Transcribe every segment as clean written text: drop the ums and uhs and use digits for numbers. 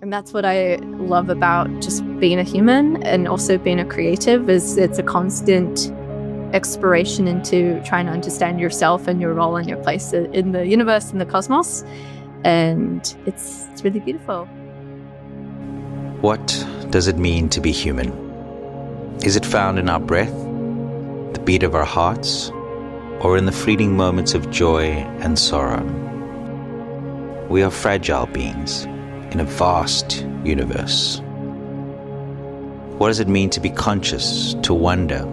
And that's what I love about just being a human and also being a creative is it's a constant exploration into trying to understand yourself and your role and your place in the universe and the cosmos. And it's really beautiful. What does it mean to be human? Is it found in our breath, the beat of our hearts, or in the fleeting moments of joy and sorrow? We are fragile beings in a vast universe. What does it mean to be conscious, to wonder?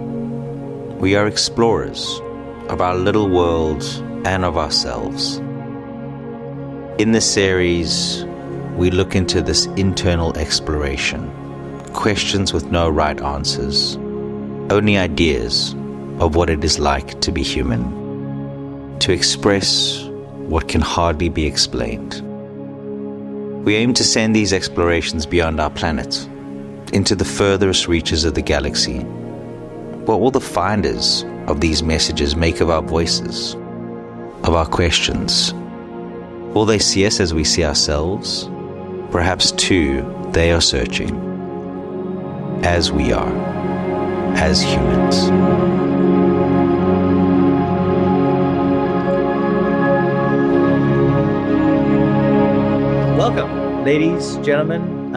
We are explorers of our little world and of ourselves. In this series, we look into this internal exploration, questions with no right answers, only ideas of what it is like to be human, to express what can hardly be explained. We aim to send these explorations beyond our planet, into the furthest reaches of the galaxy. What will the finders of these messages make of our voices, of our questions? Will they see us as we see ourselves? Perhaps, too, they are searching, as we are, as humans. Welcome, ladies, gentlemen,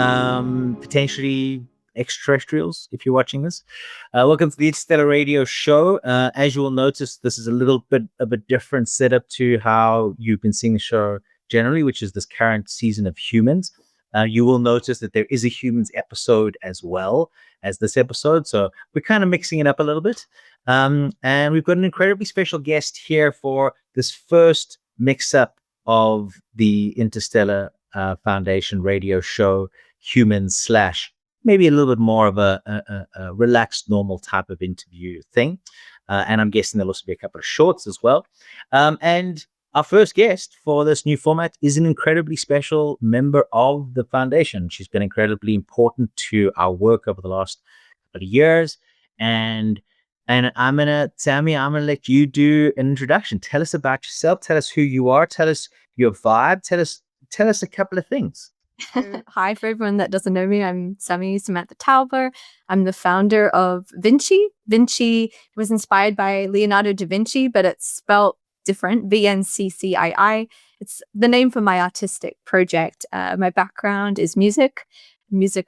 potentially extraterrestrials, if you're watching this. Welcome to the Interstellar Radio Show. As you will notice, this is a little bit of a different setup to how you've been seeing the show generally, which is this current season of Humans. You will notice that there is a Humans episode as well as this episode. So we're kind of mixing it up a little bit. And we've got an incredibly special guest here for this first mix-up of the Interstellar Foundation radio show, Humans / maybe a little bit more of a relaxed, normal type of interview thing. And I'm guessing there'll also be a couple of shorts as well. And our first guest for this new format is an incredibly special member of the foundation. She's been incredibly important to our work over the last couple of years. And Sammy, I'm gonna let you do an introduction. Tell us about yourself. Tell us who you are. Tell us your vibe. Tell us a couple of things. Hi, for everyone that doesn't know me, I'm Samantha Tauber. I'm the founder of Vinci. Vinci was inspired by Leonardo da Vinci, but it's spelled different, VNCCII. It's the name for my artistic project. My background is music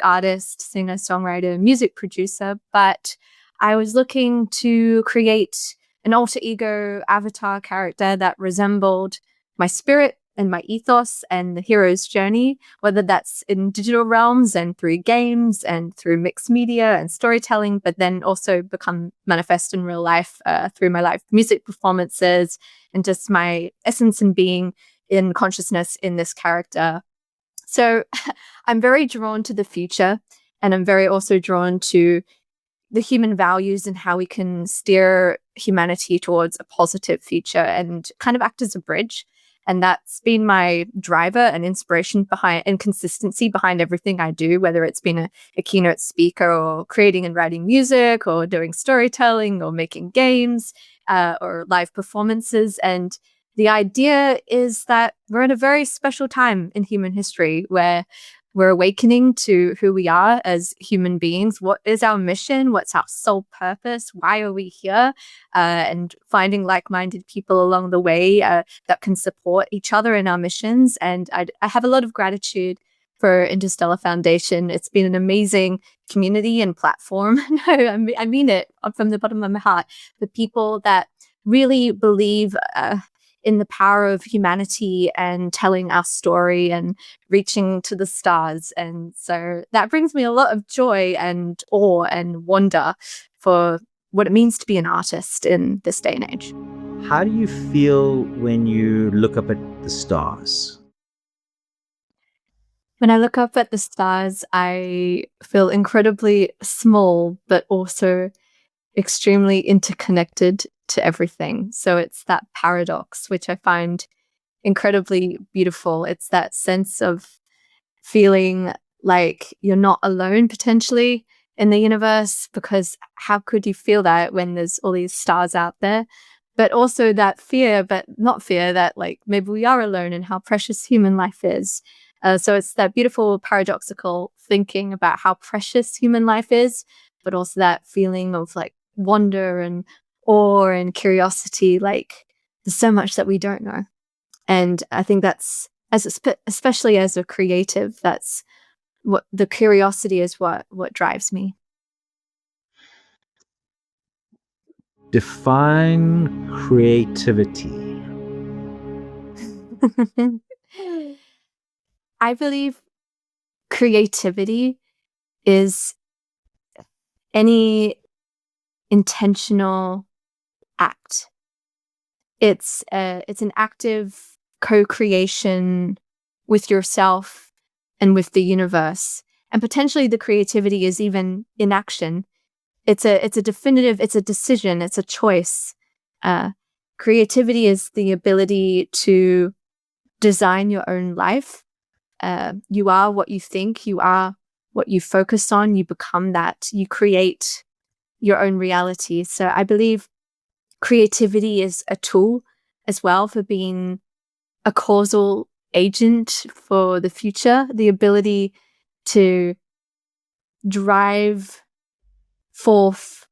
artist, singer, songwriter, music producer, but I was looking to create an alter ego avatar character that resembled my spirit and my ethos and the hero's journey, whether that's in digital realms and through games and through mixed media and storytelling, but then also become manifest in real life through my live music performances and just my essence and being in consciousness in this character. So I'm very drawn to the future, and I'm very also drawn to the human values and how we can steer humanity towards a positive future and kind of act as a bridge. And that's been my driver and inspiration behind and consistency behind everything I do, whether it's been a keynote speaker or creating and writing music or doing storytelling or making games or live performances. And the idea is that we're in a very special time in human history where we're awakening to who we are as human beings. What is our mission? What's our sole purpose? Why are we here? And finding like-minded people along the way that can support each other in our missions. And I have a lot of gratitude for Interstellar Foundation. It's been an amazing community and platform. No, I mean it from the bottom of my heart. The people that really believe in the power of humanity and telling our story and reaching to the stars. And so that brings me a lot of joy and awe and wonder for what it means to be an artist in this day and age. How do you feel when you look up at the stars? When I look up at the stars, I feel incredibly small, but also extremely interconnected to everything. So it's that paradox, which I find incredibly beautiful. It's that sense of feeling like you're not alone potentially in the universe, because how could you feel that when there's all these stars out there? But also that fear, but not fear, that like maybe we are alone and how precious human life is. So it's that beautiful paradoxical thinking about how precious human life is, but also that feeling of like wonder and awe and curiosity. Like there's so much that we don't know. And I think that's, especially as a creative, that's what the curiosity is, what drives me. Define creativity. I believe creativity is any intentional act. It's an active co-creation with yourself and with the universe. And potentially the creativity is even in action. It's a definitive, it's a decision, it's a choice. Creativity is the ability to design your own life. You are what you think, you are what you focus on, you become that, you create your own reality. So I believe creativity is a tool as well for being a causal agent for the future, the ability to drive forth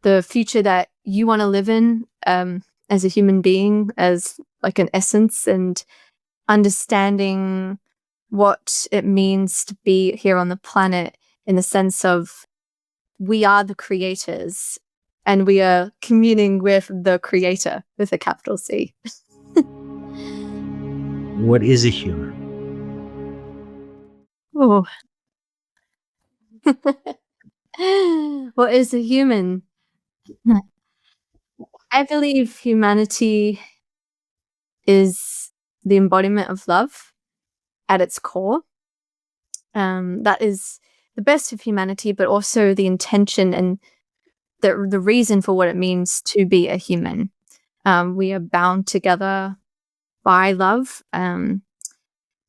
the future that you want to live in as a human being, as like an essence, and understanding what it means to be here on the planet in the sense of we are the creators and we are communing with the creator with a capital C. What is a human? Oh. What is a human? I believe humanity is the embodiment of love at its core. That is the best of humanity, but also the intention and the reason for what it means to be a human. We are bound together by love.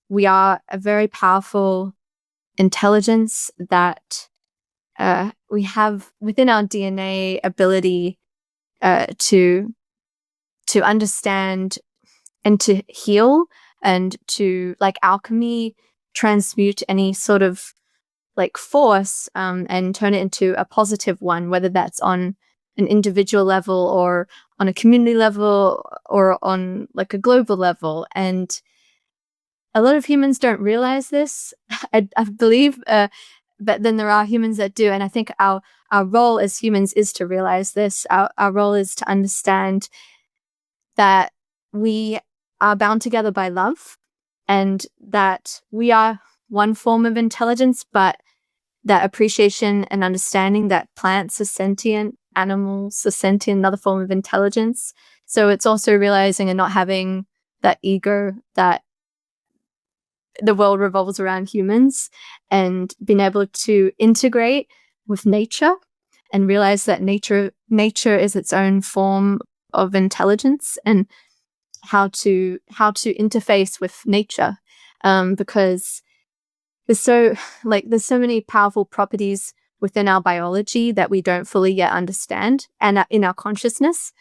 We are a very powerful intelligence that we have within our DNA ability to understand and to heal and to, like alchemy, transmute any sort of like force and turn it into a positive one, whether that's on an individual level or on a community level or on like a global level. And a lot of humans don't realize this, I believe, but then there are humans that do. And I think our role as humans is to realize this. Our role is to understand that we are bound together by love and that we are one form of intelligence, but that appreciation and understanding that plants are sentient, animals are sentient, another form of intelligence. So it's also realizing and not having that ego that the world revolves around humans, and being able to integrate with nature and realize that nature is its own form of intelligence, and how to interface with nature, because there's so many powerful properties within our biology that we don't fully yet understand, and in our consciousness.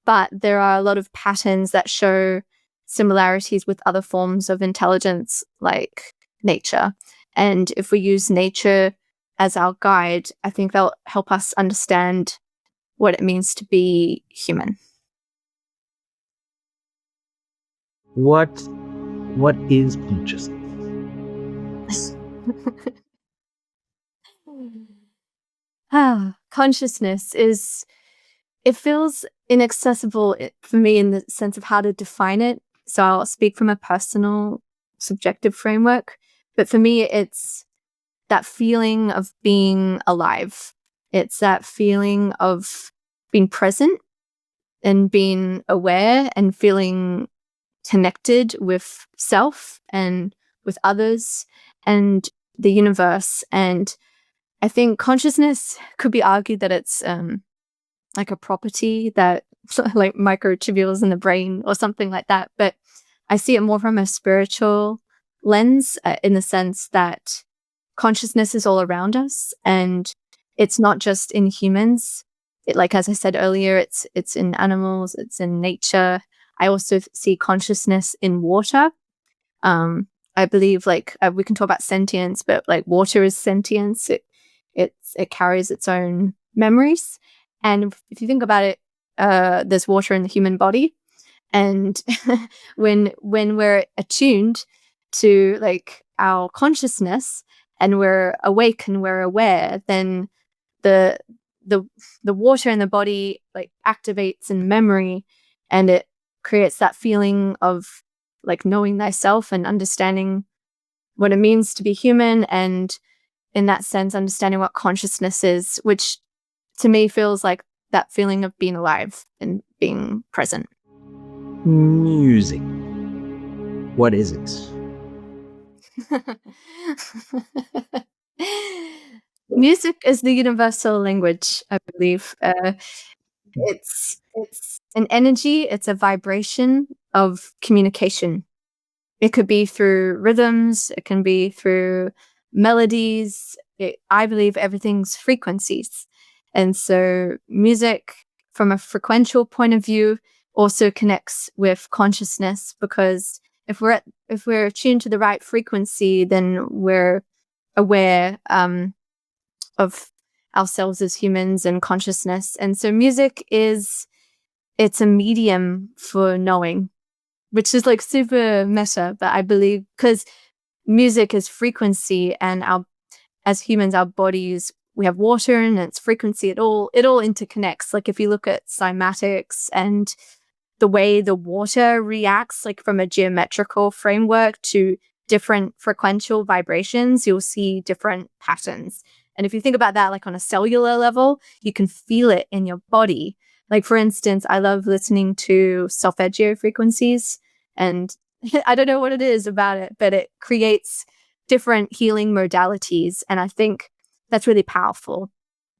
But there are a lot of patterns that show similarities with other forms of intelligence, like nature. And if we use nature as our guide, I think that'll help us understand what it means to be human. What is consciousness? Consciousness is, it feels inaccessible for me in the sense of how to define it. So I'll speak from a personal, subjective framework. But for me, it's that feeling of being alive. It's that feeling of being present and being aware and feeling connected with self and with others and the universe. And I think consciousness could be argued that it's like a property that like microtubules in the brain or something like that. But I see it more from a spiritual lens, in the sense that consciousness is all around us, and it's not just in humans. Like as I said earlier, it's in animals, it's in nature. I also see consciousness in water. I believe like we can talk about sentience, but like water is sentience. It carries its own memories. And if you think about it, there's water in the human body. And when we're attuned to like our consciousness and we're awake and we're aware, then the water in the body like activates in memory, and it creates that feeling of like knowing thyself and understanding what it means to be human, and in that sense understanding what consciousness is, which to me feels like that feeling of being alive and being present. Music. What is it? Music is the universal language, I believe. It's an energy, it's a vibration of communication. It could be through rhythms, it can be through melodies. I believe everything's frequencies. And so music, from a frequential point of view, also connects with consciousness, because if we're attuned to the right frequency, then we're aware of ourselves as humans and consciousness. And so music it's a medium for knowing, which is like super meta, but I believe because music is frequency, and as humans, our bodies, we have water and its frequency. It all interconnects. Like if you look at cymatics and the way the water reacts, like from a geometrical framework to different frequential vibrations, you'll see different patterns. And if you think about that, like on a cellular level, you can feel it in your body. Like for instance, I love listening to solfeggio frequencies, and I don't know what it is about it, but it creates different healing modalities. And I think that's really powerful.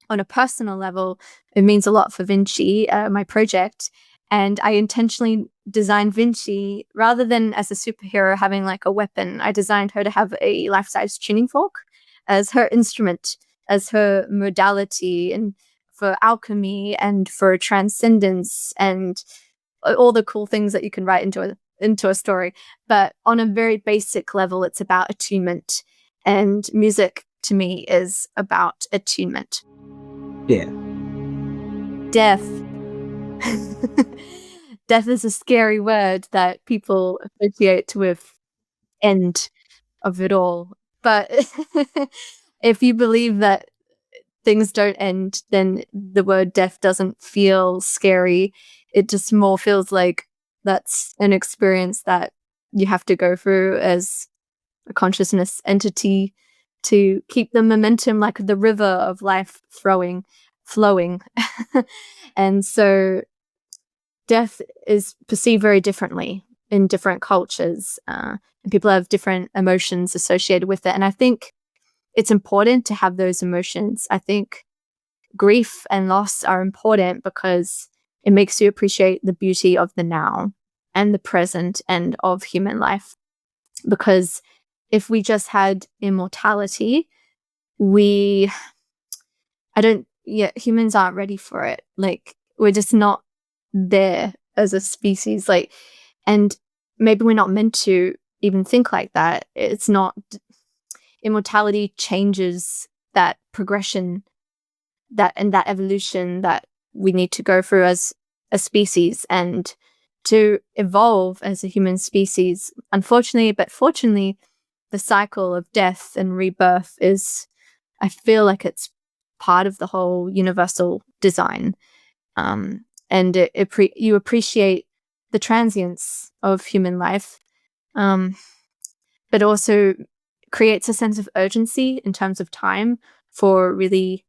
On a personal level, it means a lot for Vinci, my project. And I intentionally designed Vinci rather than as a superhero having like a weapon. I designed her to have a life-size tuning fork as her instrument, as her modality, and for alchemy and for transcendence and all the cool things that you can write into a story. But on a very basic level, it's about attunement. And music to me is about attunement. Yeah. Death. Death is a scary word that people associate with end of it all. But if you believe that things don't end, then the word death doesn't feel scary. It just more feels like that's an experience that you have to go through as a consciousness entity to keep the momentum, like the river of life flowing. And so death is perceived very differently in different cultures, and people have different emotions associated with it. And I think it's important to have those emotions. I think grief and loss are important because it makes you appreciate the beauty of the now and the present and of human life. Because if we just had immortality, humans aren't ready for it. Like, we're just not there as a species. Like, and maybe we're not meant to even think like that. It's not, immortality changes that progression, that evolution that we need to go through as a species, and to evolve as a human species. Unfortunately, but fortunately, the cycle of death and rebirth is, I feel like it's part of the whole universal design. And you appreciate the transience of human life, but also creates a sense of urgency in terms of time for really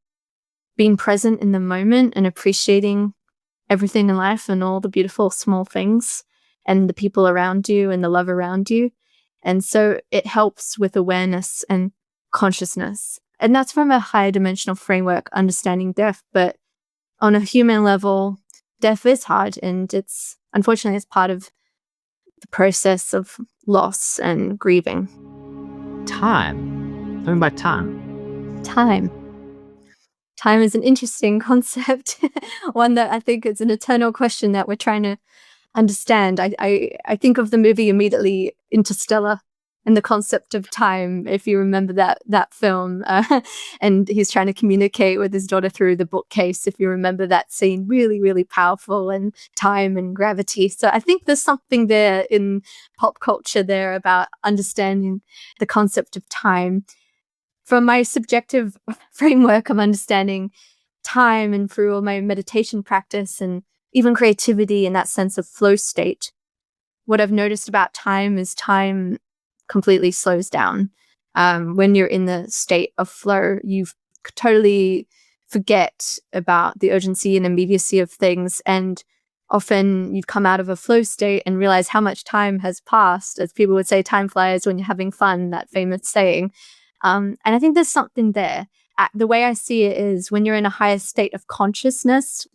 being present in the moment and appreciating everything in life and all the beautiful small things and the people around you and the love around you. And so it helps with awareness and consciousness. And that's from a higher dimensional framework, understanding death. But on a human level, death is hard, and unfortunately it's part of the process of loss and grieving. Time. Talking about time. Time is an interesting concept, one that I think is an eternal question that we're trying to understand. I think of the movie immediately, Interstellar, and the concept of time, if you remember that film, and he's trying to communicate with his daughter through the bookcase, if you remember that scene, really, really powerful, and time and gravity. So I think there's something there in pop culture there about understanding the concept of time. From my subjective framework of understanding time and through all my meditation practice and even creativity in that sense of flow state, what I've noticed about time is time completely slows down. When you're in the state of flow, you totally forget about the urgency and immediacy of things. And often you come out of a flow state and realize how much time has passed. As people would say, time flies when you're having fun, that famous saying. And I think there's something there. The way I see it is when you're in a higher state of consciousness,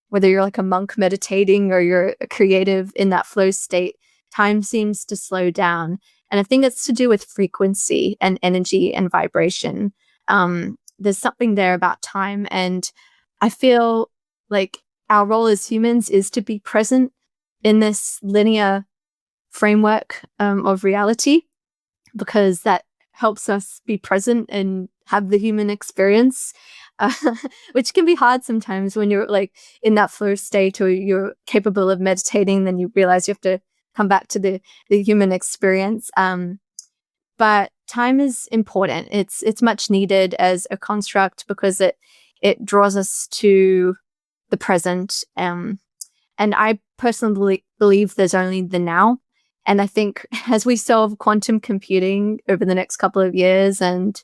whether you're like a monk meditating or you're a creative in that flow state, time seems to slow down. And I think it's to do with frequency and energy and vibration. There's something there about time. And I feel like our role as humans is to be present in this linear framework of reality, because that helps us be present and have the human experience, which can be hard sometimes when you're like in that flow state or you're capable of meditating, then you realize you have to come back to the human experience. But time is important. It's much needed as a construct because it draws us to the present. And I personally believe there's only the now. And I think as we solve quantum computing over the next couple of years and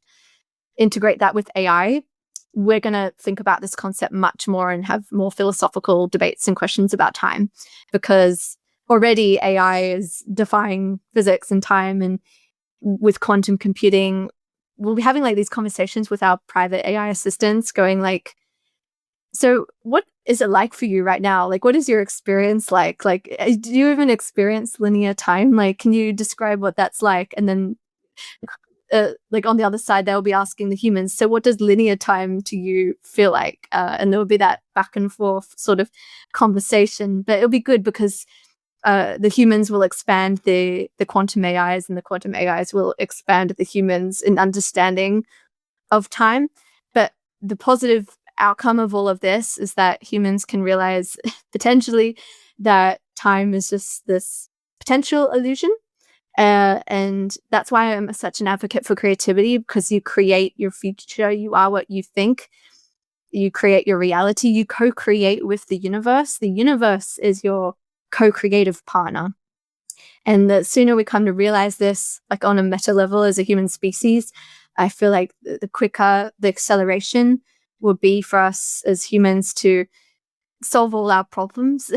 integrate that with AI, we're going to think about this concept much more and have more philosophical debates and questions about time, because already AI is defying physics and time. And with quantum computing, we'll be having like these conversations with our private AI assistants going like, so what is it like for you right now? Like, what is your experience like? Like, do you even experience linear time? Like, can you describe what that's like? And then like on the other side, they'll be asking the humans, so what does linear time to you feel like? And there will be that back and forth sort of conversation, but it'll be good because the humans will expand the quantum AIs and the quantum AIs will expand the humans in understanding of time. But the positive outcome of all of this is that humans can realize potentially that time is just this potential illusion. And that's why I'm such an advocate for creativity, because you create your future. You are what you think. You create your reality. You co-create with the universe. The universe is your co-creative partner. And the sooner we come to realize this, like on a meta level as a human species, I feel like the quicker the acceleration will be for us as humans to solve all our problems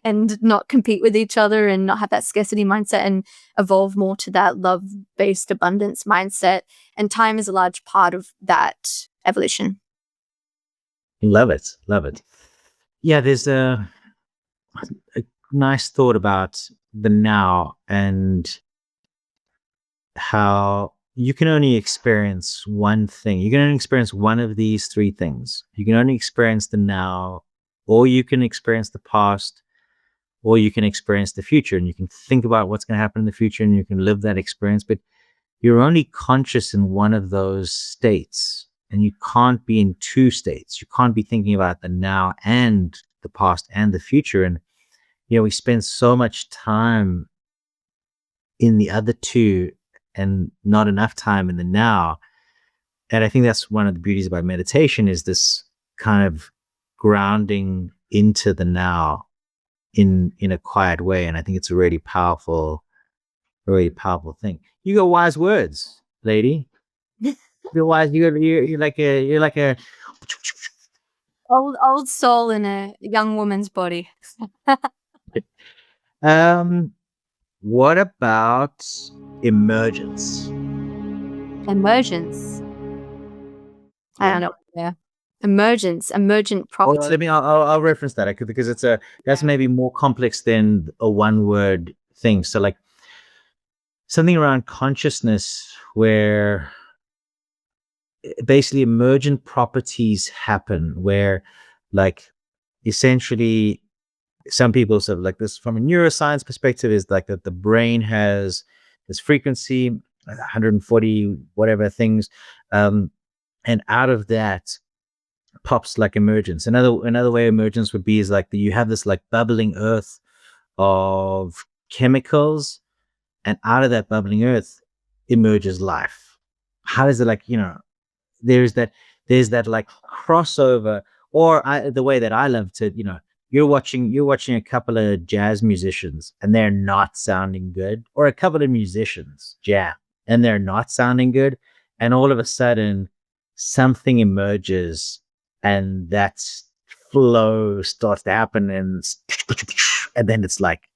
and not compete with each other and not have that scarcity mindset and evolve more to that love-based abundance mindset. And time is a large part of that evolution. Love it. Love it. Yeah, there's a nice thought about the now and how you can only experience one thing. You can only experience one of these three things. You can only experience the now, or you can experience the past, or you can experience the future. And you can think about what's going to happen in the future and you can live that experience, but you're only conscious in one of those states. And you can't be in two states. You can't be thinking about the now and the past and the future. And, you know, we spend so much time in the other two and not enough time in the now. And I think that's one of the beauties about meditation, is this kind of grounding into the now in a quiet way. And I think it's a really powerful thing. You got wise words, lady. You're wise. You're like a Old soul in a young woman's body. What about emergence? Emergence. I don't know. Yeah. Emergent property. I'll reference that because that's maybe more complex than a one word thing. So like something around consciousness where basically emergent properties happen, where like essentially some people sort of like this from a neuroscience perspective is like that the brain has this frequency, 140 whatever things, and out of that pops like emergence. Another way emergence would be is like you have this like bubbling earth of chemicals, and out of that bubbling earth emerges life. How does it, like, there's that like crossover, or the way that I love to, you're watching a couple of jazz musicians and they're not sounding good, or a couple of musicians jam and they're not sounding good, and all of a sudden something emerges and that flow starts to happen, and then it's like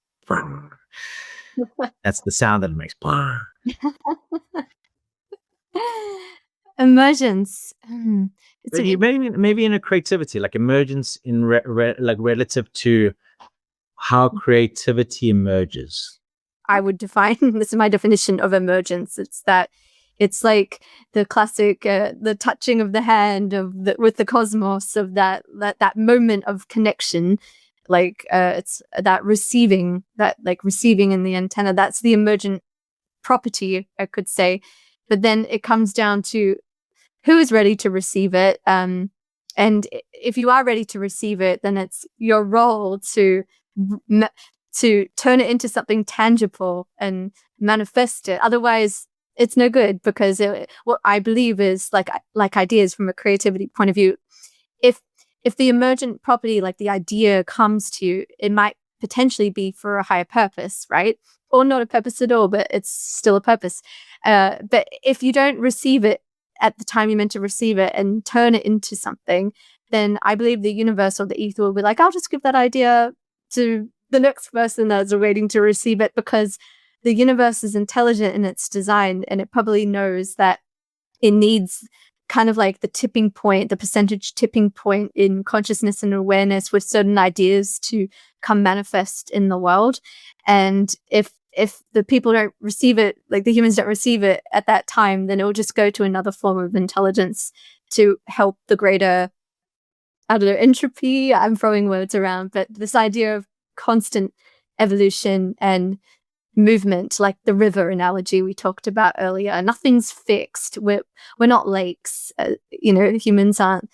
that's the sound that it makes. Emergence. Maybe in a creativity, like emergence in like relative to how creativity emerges. I would define, this is my definition of emergence. It's like the classic, the touching of the hand with the cosmos, of that moment of connection. Like it's that receiving in the antenna. That's the emergent property, I could say. But then it comes down to who is ready to receive it. And if you are ready to receive it, then it's your role to turn it into something tangible and manifest it. Otherwise, it's no good, because what I believe is like ideas from a creativity point of view. If the emergent property, like the idea, comes to you, it might potentially be for a higher purpose, right? Or not a purpose at all, but it's still a purpose. But if you don't receive it at the time you meant to receive it and turn it into something, then I believe the universe or the ether will be like, I'll just give that idea to the next person that's waiting to receive it, because the universe is intelligent in its design, and it probably knows that it needs kind of like the tipping point, the percentage tipping point in consciousness and awareness with certain ideas to come manifest in the world. And if the people don't receive it, like the humans don't receive it at that time, then it will just go to another form of intelligence to help the greater, I don't know, entropy. I'm throwing words around, but this idea of constant evolution and movement, like the river analogy we talked about earlier. Nothing's fixed. We're not lakes. Humans aren't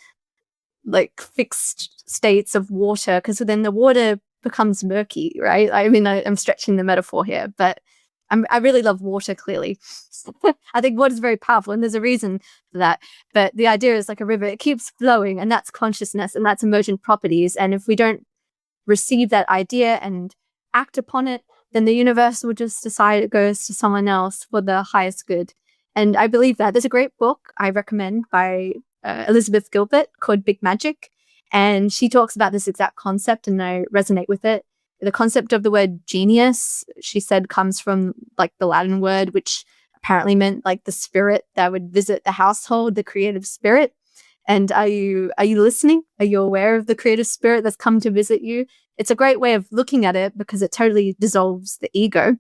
like fixed states of water, because then the water becomes murky, right? I mean, I'm stretching the metaphor here, but I really love water, clearly. I think water is very powerful, and there's a reason for that. But the idea is like a river, it keeps flowing, and that's consciousness, and that's emergent properties. And if we don't receive that idea and act upon it, then the universe will just decide it goes to someone else for the highest good. And I believe that. There's a great book I recommend by Elizabeth Gilbert called Big Magic. And she talks about this exact concept, and I resonate with it. The concept of the word genius, she said, comes from like the Latin word, which apparently meant like the spirit that would visit the household, the creative spirit. And are you listening? Are you aware of the creative spirit that's come to visit you? It's a great way of looking at it, because it totally dissolves the ego.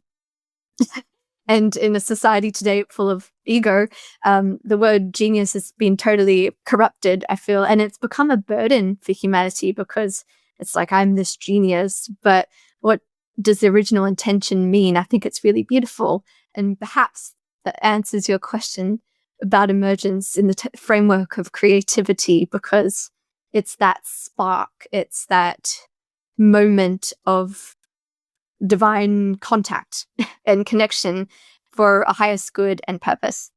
And in a society today full of ego, the word genius has been totally corrupted, I feel. And it's become a burden for humanity, because it's like, I'm this genius. But what does the original intention mean? I think it's really beautiful. And perhaps that answers your question about emergence in the framework of creativity, because it's that spark, it's that moment of divine contact and connection for a highest good and purpose.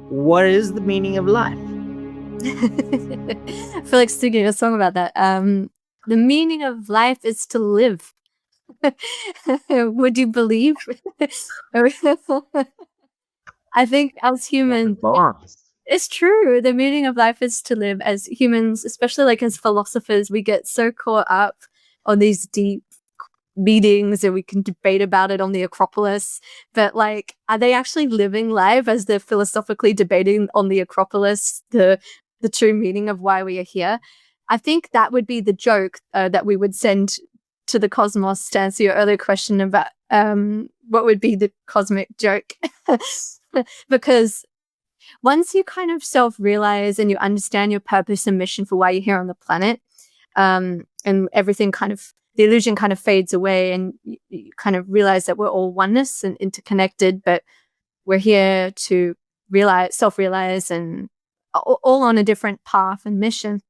What is the meaning of life? I feel like singing a song about that. The meaning of life is to live. Would you believe? I think as humans, it's true. The meaning of life is to live. As humans, especially like as philosophers, we get so caught up on these deep meetings, and we can debate about it on the Acropolis. But like, are they actually living life as they're philosophically debating on the Acropolis the true meaning of why we are here? I think that would be the joke that we would send to the cosmos, to answer your earlier question about what would be the cosmic joke. Because once you kind of self-realize and you understand your purpose and mission for why you're here on the planet, and everything kind of, the illusion kind of fades away, and you kind of realize that we're all oneness and interconnected, but we're here to self-realize, and all on a different path and mission.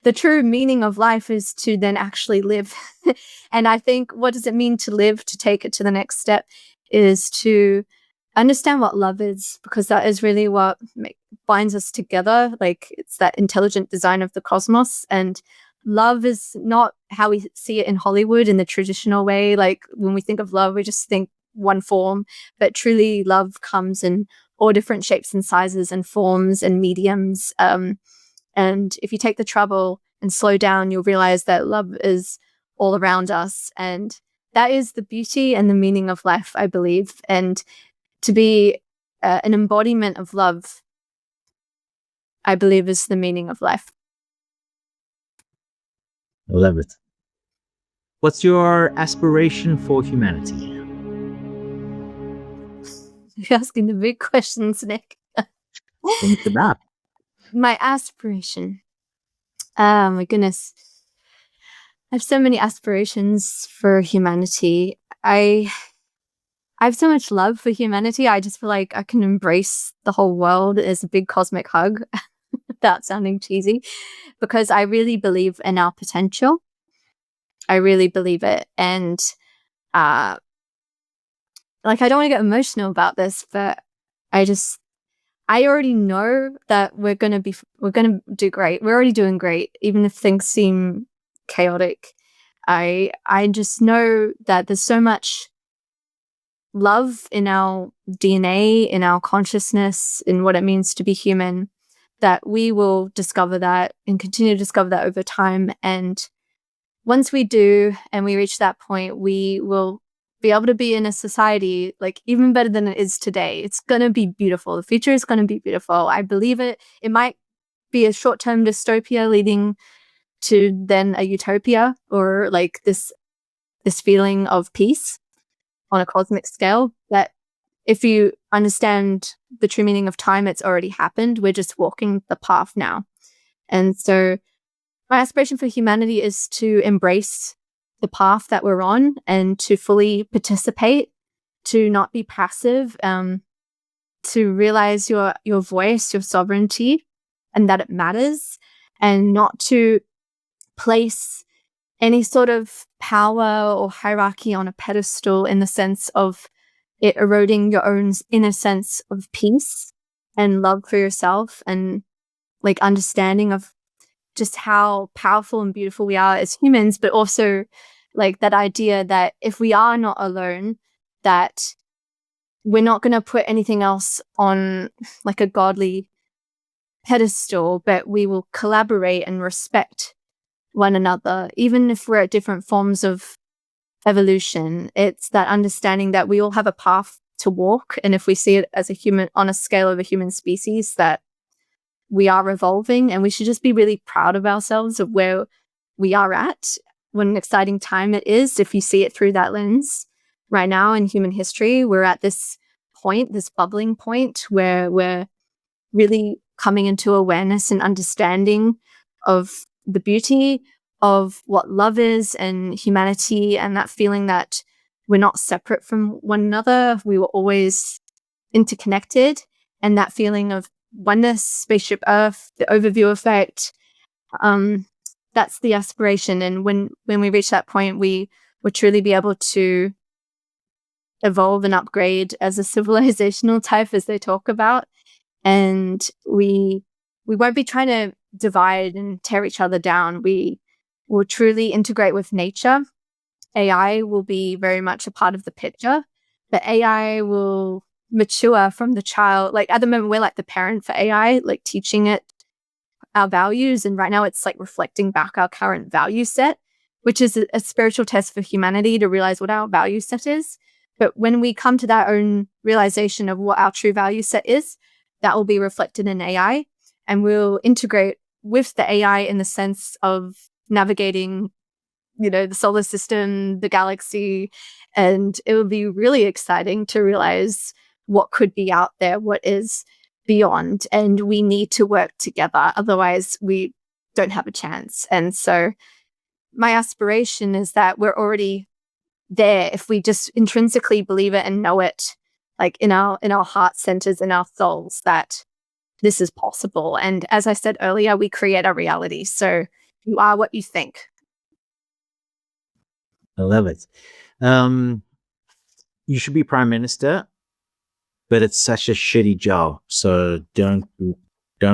The true meaning of life is to then actually live. And I think, what does it mean to live, to take it to the next step, is to understand what love is, because that is really what binds us together. Like, it's that intelligent design of the cosmos. And love is not how we see it in Hollywood in the traditional way. Like, when we think of love, we just think one form, but truly love comes in all different shapes and sizes and forms and mediums. And if you take the trouble and slow down, you'll realize that love is all around us. And that is the beauty and the meaning of life, I believe. And to be an embodiment of love, I believe, is the meaning of life. I love it. What's your aspiration for humanity? You're asking the big questions, Nick. Think about. My aspiration. Oh my goodness. I have so many aspirations for humanity. I have so much love for humanity. I just feel like I can embrace the whole world as a big cosmic hug without sounding cheesy, because I really believe in our potential. I really believe it. And I don't want to get emotional about this, but I already know that we're going to do great. We're already doing great, even if things seem chaotic. I just know that there's so much love in our DNA, in our consciousness, in what it means to be human, that we will discover that and continue to discover that over time. And once we do, and we reach that point, we will be able to be in a society like even better than it is today. It's going to be beautiful. The future is going to be beautiful. I believe it. It might be a short-term dystopia leading to then a utopia, or like this feeling of peace on a cosmic scale. That if you understand the true meaning of time, it's already happened. We're just walking the path now. And so my aspiration for humanity is to embrace the path that we're on and to fully participate, to not be passive, to realize your voice, your sovereignty, and that it matters, and not to place any sort of power or hierarchy on a pedestal in the sense of it eroding your own inner sense of peace and love for yourself, and like understanding of just how powerful and beautiful we are as humans, but also like that idea that if we are not alone, that we're not going to put anything else on like a godly pedestal, but we will collaborate and respect one another, even if we're at different forms of evolution. It's that understanding that we all have a path to walk, and if we see it as a human, on a scale of a human species, that we are evolving, and we should just be really proud of ourselves, of where we are at. What an exciting time it is if you see it through that lens. Right now in human history, we're at this point, this bubbling point, where we're really coming into awareness and understanding of the beauty of what love is and humanity, and that feeling that we're not separate from one another. We were always interconnected, and that feeling of oneness, spaceship Earth, the overview effect. That's the aspiration. And when we reach that point, we will truly be able to evolve and upgrade as a civilizational type, as they talk about. And we won't be trying to divide and tear each other down. We will truly integrate with nature. AI will be very much a part of the picture, but AI will mature from the child. Like at the moment, we're like the parent for AI, like teaching it our values. And right now it's like reflecting back our current value set, which is a spiritual test for humanity to realize what our value set is. But when we come to that own realization of what our true value set is, that will be reflected in AI, and we'll integrate with the AI in the sense of navigating, the solar system, the galaxy, and it will be really exciting to realize what could be out there, what is beyond, and we need to work together. Otherwise, we don't have a chance. And so my aspiration is that we're already there if we just intrinsically believe it and know it, like in our heart centers, in our souls, that this is possible. And as I said earlier, we create our reality. So you are what you think. I love it. You should be prime minister, but it's such a shitty job. So don't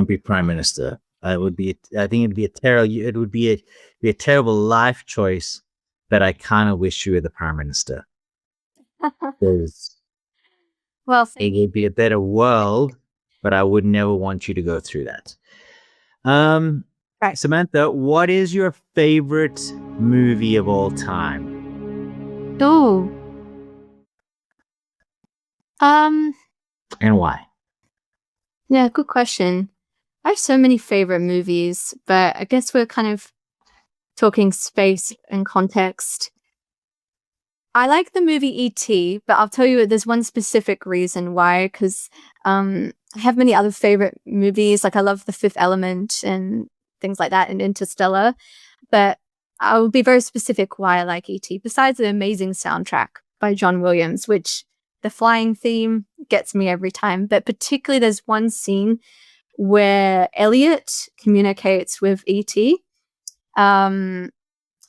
be prime minister. I think it'd be a terrible life choice. But I kind of wish you were the prime minister. Well, it would be a better world, but I would never want you to go through that. right. Samantha, what is your favorite movie of all time? Ooh. And why? Yeah, good question. I have so many favorite movies, but I guess we're kind of talking space and context. I like the movie E.T., but I'll tell you there's one specific reason why, because I have many other favorite movies. Like I love The Fifth Element and things like that, and Interstellar. But I will be very specific why I like E.T., besides the amazing soundtrack by John Williams, which the flying theme gets me every time. But particularly there's one scene where Elliot communicates with E.T., and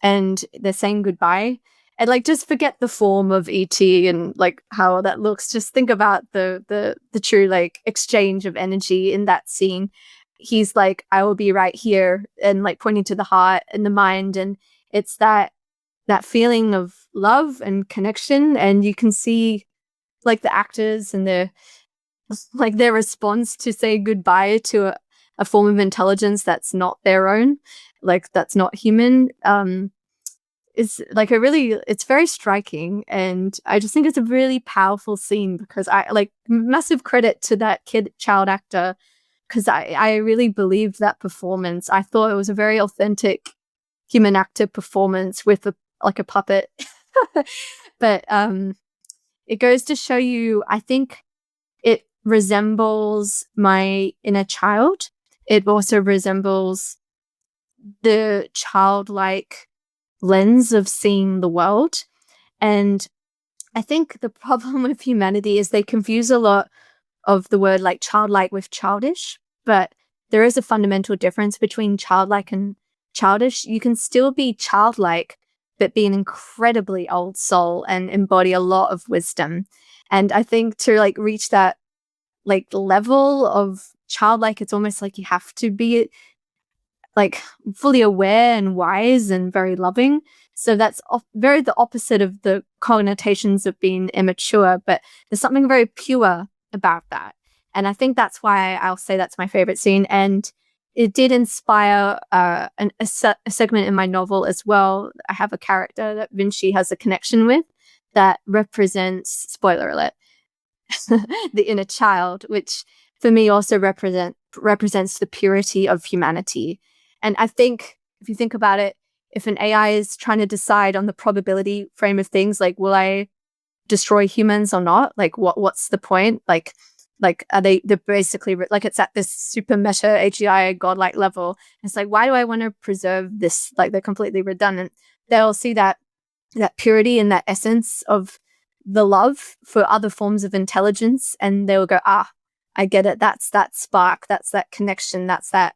they're saying goodbye. And like, just forget the form of ET and like how that looks. Just think about the true like exchange of energy in that scene. He's like, I will be right here, and like pointing to the heart and the mind, and it's that feeling of love and connection. And you can see like the actors and their response to say goodbye to a form of intelligence that's not their own, like that's not human. Is like it's very striking, and I just think it's a really powerful scene because I like massive credit to that child actor, because I really believed that performance. I thought it was a very authentic human actor performance with a puppet. But it goes to show you, I think it resembles my inner child. It also resembles the childlike lens of seeing the world. And I think the problem with humanity is they confuse a lot of the word like childlike with childish, but there is a fundamental difference between childlike and childish. You can still be childlike, but be an incredibly old soul and embody a lot of wisdom. And I think to like reach that like level of childlike, it's almost like you have to be like fully aware and wise and very loving. So that's very the opposite of the connotations of being immature, but there's something very pure about that. And I think that's why I'll say that's my favorite scene. And it did inspire a segment in my novel as well. I have a character that Vinci has a connection with that represents, spoiler alert, the inner child, which for me also represents the purity of humanity. And I think if you think about it, if an AI is trying to decide on the probability frame of things, like, will I destroy humans or not? Like, what's the point? Like they're basically like, it's at this super meta AGI godlike level. It's like, why do I want to preserve this? Like, they're completely redundant. They'll see that purity and that essence of the love for other forms of intelligence, and they'll go, I get it. That's that spark. That's that connection. That's that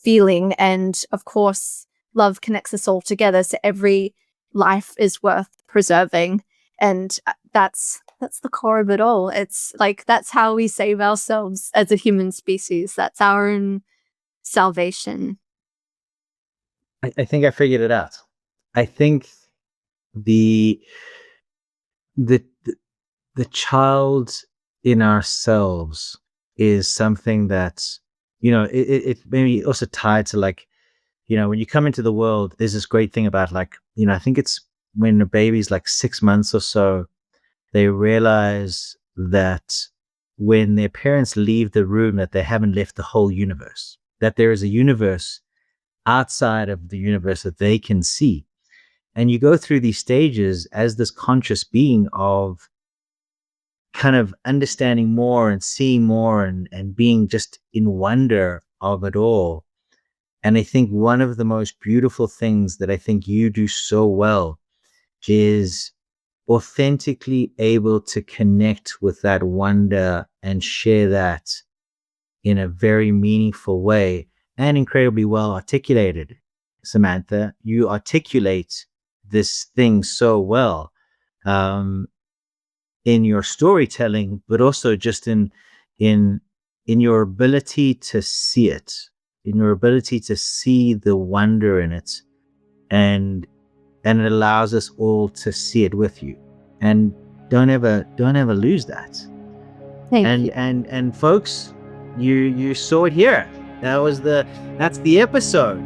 feeling. And of course, love connects us all together. So every life is worth preserving. And that's the core of it all. It's like, that's how we save ourselves as a human species. That's our own salvation. I think I figured it out. I think the child in ourselves is something that, it maybe also tied to like, when you come into the world, there's this great thing about like, I think it's when a baby's like 6 months or so, they realize that when their parents leave the room, that they haven't left the whole universe, that there is a universe outside of the universe that they can see. And you go through these stages as this conscious being of kind of understanding more and seeing more and being just in wonder of it all. And I think one of the most beautiful things that I think you do so well is authentically able to connect with that wonder and share that in a very meaningful way and incredibly well articulated. Samantha, you articulate this thing so well in your storytelling, but also just in your ability to see it, in your ability to see the wonder in it, and it allows us all to see it with you. And don't ever lose that. Thank you. And folks, you saw it here. That's the episode.